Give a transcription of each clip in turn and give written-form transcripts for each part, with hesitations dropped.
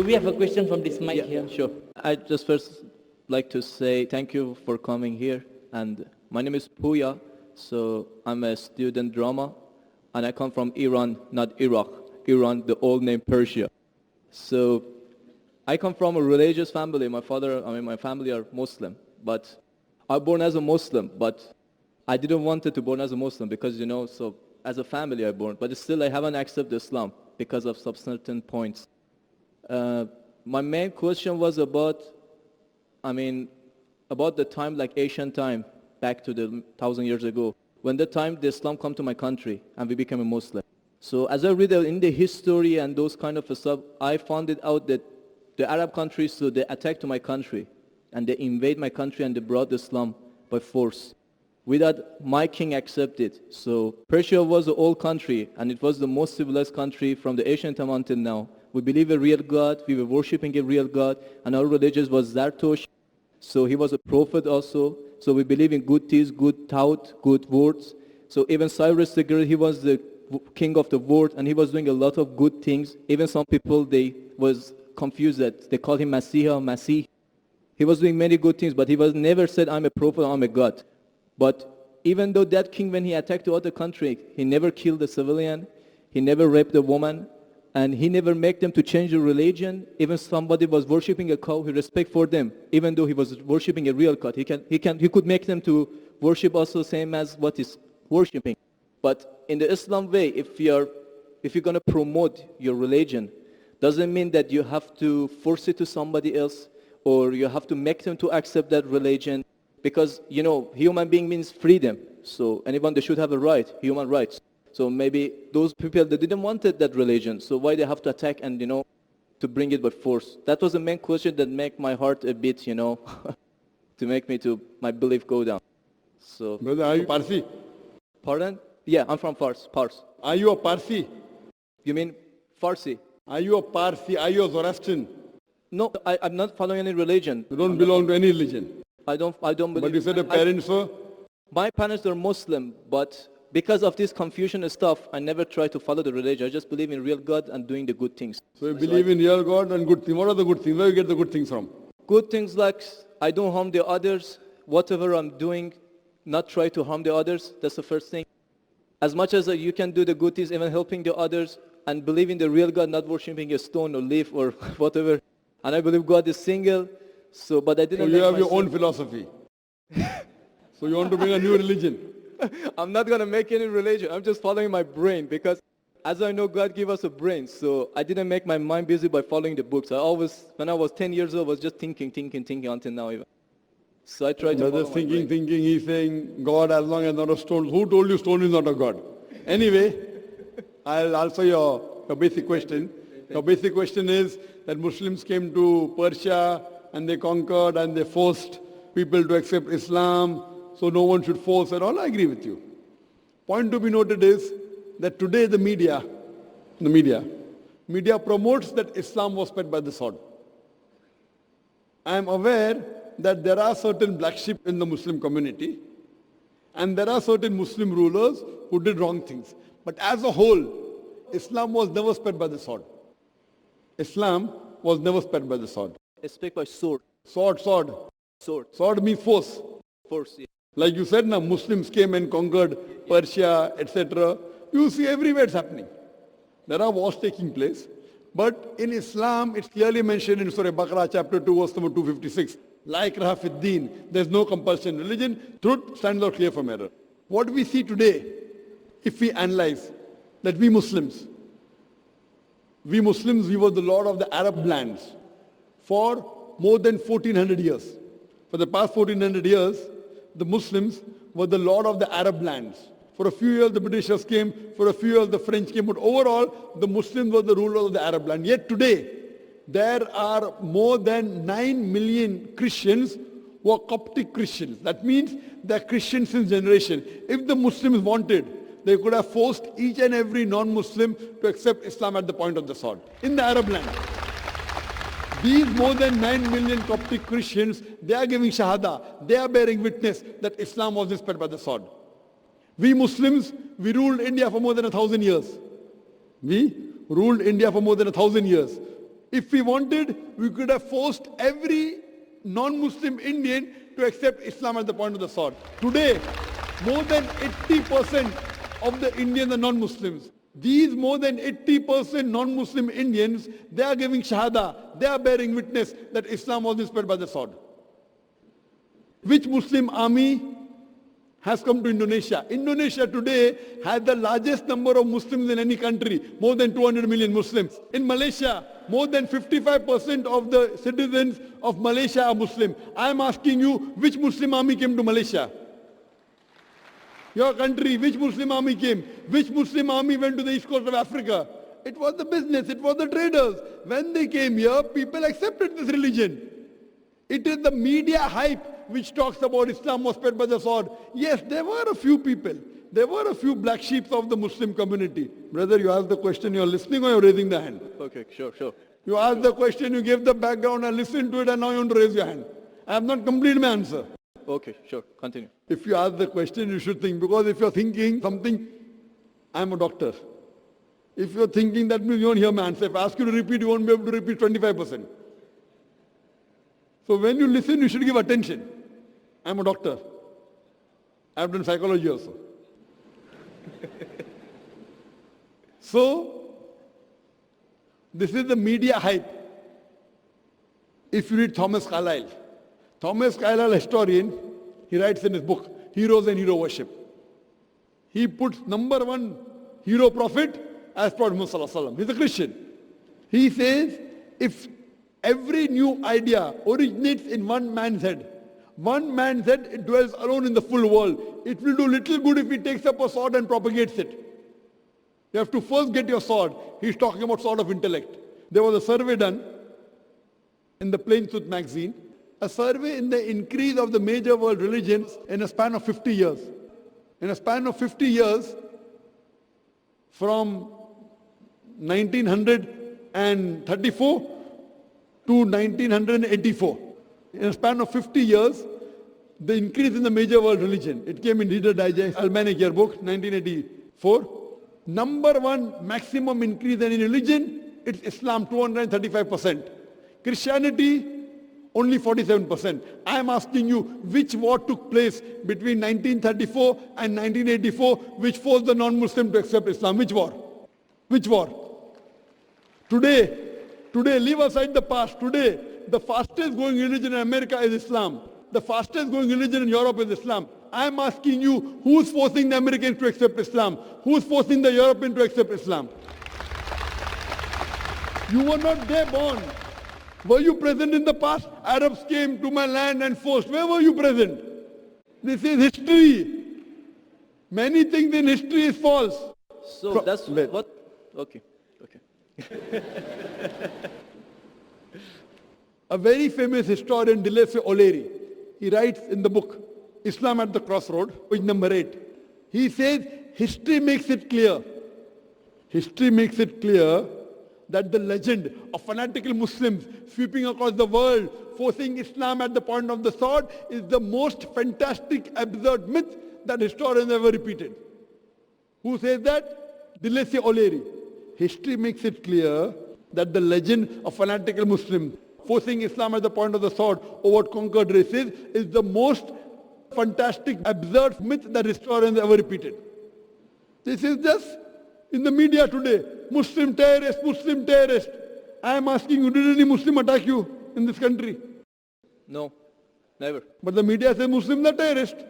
Do we have a question from this mic here? Sure. I just first like to say thank you for coming here. And my name is Puya. So I'm a student drama, and I come from Iran, not Iraq. Iran, the old name Persia. So I come from a religious family. My family are Muslim, but I was born as a Muslim, but I didn't want to born as a Muslim because, so as a family I born, but still I haven't accepted Islam because of some certain points. My main question was about the time, like ancient time, back to the 1,000 years ago, when the time the Islam come to my country and we became a Muslim. So as I read in the history and those kind of stuff, I found it out that the Arab countries, so they attacked my country and they invade my country and they brought Islam by force without my king accepted. So Persia was an old country and it was the most civilized country from the ancient time until now. We believe a real God, we were worshipping a real God, and our religion was Zartosh. So he was a prophet also. So we believe in good deeds, good thought, good words. So even Cyrus the Great, he was the king of the world and he was doing a lot of good things. Even some people, they was confused that they called him Masih. He was doing many good things, but he was never said, I'm a prophet, I'm a God. But even though that king, when he attacked the other country, he never killed a civilian, he never raped a woman, and he never made them to change the religion. Even somebody was worshipping a cow, he respect for them, even though he was worshipping a real God. He could make them to worship also same as what he's worshipping. But in the Islam way, if you're going to promote your religion, doesn't mean that you have to force it to somebody else or you have to make them to accept that religion, because human being means freedom. So anyone, they should have a right, human rights. So maybe those people, they didn't want that religion, so why they have to attack and to bring it by force? That was the main question that make my heart a bit to make me to my belief go down. So Brother, are you Parsi? Pardon? Yeah, I'm from Pars. Are you a Parsi? You mean Farsi? Are you a Parsi? Are you a Zoroastrian? No, I'm not following any religion. You don't belong to any religion. I don't believe. But you said your parents were? My parents are Muslim, but because of this confusion and stuff, I never try to follow the religion. I just believe in real God and doing the good things. So you believe in real God and good things. What are the good things? Where do you get the good things from? Good things like I don't harm the others. Whatever I'm doing, not try to harm the others. That's the first thing. As much as you can do the good things, even helping the others, and believe in the real God, not worshipping a stone or leaf or whatever. And I believe God is single. But I didn't. So you have your own philosophy. So you want to bring a new religion. I'm not going to make any religion. I'm just following my brain, because as I know, God gave us a brain. So I didn't make my mind busy by following the books. When I was 10 years old, was just thinking until now even. So I tried to follow my brain. Thinking, he's saying, God as long as not a stone. Who told you stone is not a God? Anyway, I'll answer your basic question. Your basic question is that Muslims came to Persia and they conquered and they forced people to accept Islam. So no one should force at all. I agree with you. Point to be noted is that today the media promotes that Islam was spread by the sword. I am aware that there are certain black sheep in the Muslim community and there are certain Muslim rulers who did wrong things. But as a whole, Islam was never spread by the sword. Islam was never spread by the sword. It's spread by sword. Sword. Sword means force. Force, yeah. Like you said, now Muslims came and conquered Persia, etc. You see everywhere it's happening. There are wars taking place. But in Islam, it's clearly mentioned in Surah Baqarah, chapter 2, verse number 256. La ikraha fid deen. There's no compulsion in religion. Truth stands out clear from error. What we see today, if we analyze, that we Muslims, we were the lord of the Arab lands for more than 1400 years. For the past 1400 years, the Muslims were the lord of the Arab lands. For a few years the Britishers came, for a few years the French came, but overall the Muslims were the rulers of the Arab land. Yet today, there are more than 9 million Christians who are Coptic Christians. That means they're Christians since generation. If the Muslims wanted, they could have forced each and every non-Muslim to accept Islam at the point of the sword in the Arab land. These more than 9 million Coptic Christians, they are giving Shahada. They are bearing witness that Islam was spread by the sword. We Muslims, we ruled India for more than 1,000 years. We ruled India for more than 1,000 years. If we wanted, we could have forced every non-Muslim Indian to accept Islam at the point of the sword. Today, more than 80% of the Indians are non-Muslims. These more than 80% non-Muslim Indians, they are giving shahada, they are bearing witness that Islam was inspired by the sword. Which Muslim army has come to Indonesia? Indonesia today has the largest number of Muslims in any country, more than 200 million Muslims. In Malaysia, more than 55% of the citizens of Malaysia are Muslim. I am asking you, which Muslim army came to Malaysia? Your country, which Muslim army came? Which Muslim army went to the east coast of Africa? It was the business, it was the traders. When they came here, people accepted this religion. It is the media hype which talks about Islam was spread by the sword. Yes, there were a few people. There were a few black sheep of the Muslim community. Brother, you asked the question, you're listening or you're raising the hand? Okay, sure. You asked the question, you gave the background, I listened to it, and now you want to raise your hand. I have not completed my answer. Okay, sure. Continue. If you ask the question, you should think. Because if you're thinking something, I'm a doctor. If you're thinking, that means you won't hear my answer. If I ask you to repeat, you won't be able to repeat 25%. So when you listen, you should give attention. I'm a doctor. I've done psychology also. So, this is the media hype. If you read Thomas Carlyle, historian, he writes in his book, Heroes and Hero Worship. He puts number one hero prophet as Prophet Muhammad Sallallahu Alaihi Wasallam. He's a Christian. He says, if every new idea originates in one man's head, it dwells alone in the full world. It will do little good if he takes up a sword and propagates it. You have to first get your sword. He's talking about sword of intellect. There was a survey done in the Plain Truth magazine, a survey in the increase of the major world religions in a span of 50 years. In a span of 50 years, from 1934 to 1984. In a span of 50 years, the increase in the major world religion. It came in Reader Digest, Almanac Yearbook, 1984. Number one maximum increase in any religion, it's Islam, 235%. Christianity, only 47%. I am asking you, which war took place between 1934 and 1984, which forced the non-Muslim to accept Islam? Which war? Which war? Today, leave aside the past. Today, the fastest growing religion in America is Islam. The fastest growing religion in Europe is Islam. I am asking you, who's forcing the Americans to accept Islam? Who's forcing the Europeans to accept Islam? You were not there born. Were you present in the past? Arabs came to my land and forced. Where were you present? This is history. Many things in history is false. So that's what? Okay. A very famous historian, Dilese O'Leary, he writes in the book, Islam at the Crossroad, page number 8. He says, history makes it clear that the legend of fanatical Muslims sweeping across the world, forcing Islam at the point of the sword, is the most fantastic, absurd myth that historians ever repeated. Who says that? Dilese O'Leary. History makes it clear that the legend of fanatical Muslims forcing Islam at the point of the sword over conquered races is the most fantastic, absurd myth that historians ever repeated. This is just in the media today. Muslim terrorist. I am asking you, did any Muslim attack you in this country? No, never. But the media says Muslims are terrorists.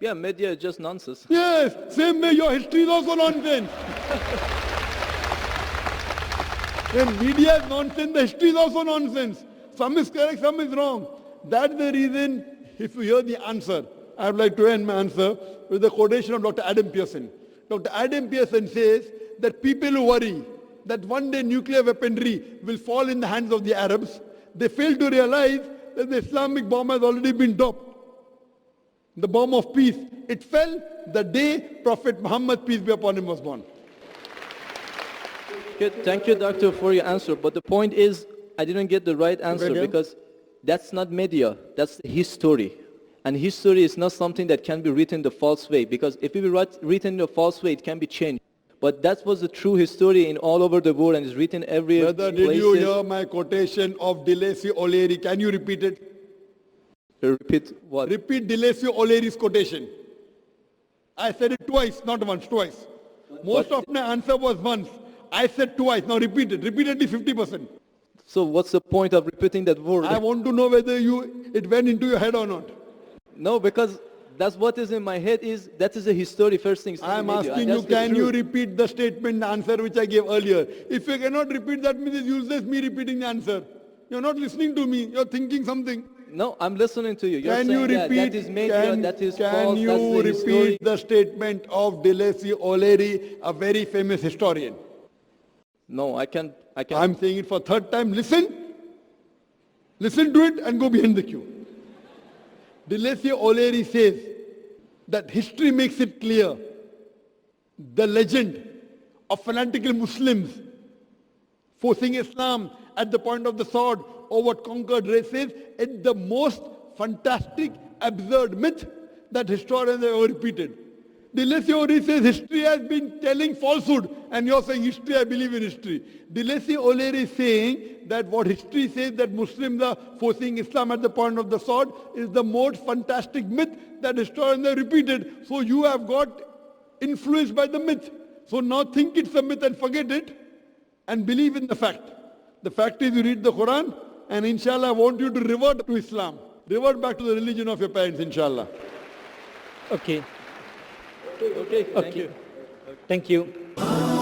Yeah, media is just nonsense. Yes, same way your history is also nonsense. When media is nonsense, the history is also nonsense. Some is correct, some is wrong. That's the reason, if you hear the answer, I would like to end my answer with the quotation of Dr. Adam Pearson. Dr. Adam Pearson says that people who worry that one day nuclear weaponry will fall in the hands of the Arabs, they fail to realize that the Islamic bomb has already been dropped. The bomb of peace. It fell the day Prophet Muhammad, peace be upon him, was born. Good. Thank you, doctor, for your answer. But the point is, I didn't get the right answer because that's not media. That's history. And history is not something that can be written the false way. Because if it be written in a false way, it can be changed. But that was the true history in all over the world and is written every Brother, did you places. hear my quotation of Deleuze O'Leary? Can you repeat it? Repeat what? Repeat Deleuze O'Leary's quotation. I said it twice, not once, twice. Most of my answer was once. I said twice. Now repeat it. Repeatedly 50%. So what's the point of repeating that word? I want to know whether it went into your head or not. No, because that's what is in my head is, that is the history first thing. I am asking you, can you repeat the statement, the answer which I gave earlier? If you cannot repeat, that means it's useless me repeating the answer. You're not listening to me. You're thinking something. No, I'm listening to you. You're Can saying you repeat? that is made, that is can false, you that's the history. repeat the statement of Deleuze O'Leary, a very famous historian? No, I can't. I'm saying it for third time. Listen to it and go behind the queue. Deleuze O'Leary says that history makes it clear the legend of fanatical Muslims forcing Islam at the point of the sword over conquered races is the most fantastic, absurd myth that historians have ever repeated. Deleuze O'Leary says history has been telling falsehood, and you're saying history, I believe in history. Deleuze O'Leary is saying that what history says that Muslims are forcing Islam at the point of the sword is the most fantastic myth that historians have repeated. So you have got influenced by the myth. So now think it's a myth and forget it and believe in the fact. The fact is you read the Quran and inshallah I want you to revert to Islam. Revert back to the religion of your parents, inshallah. Okay. Okay, thank you. Thank you.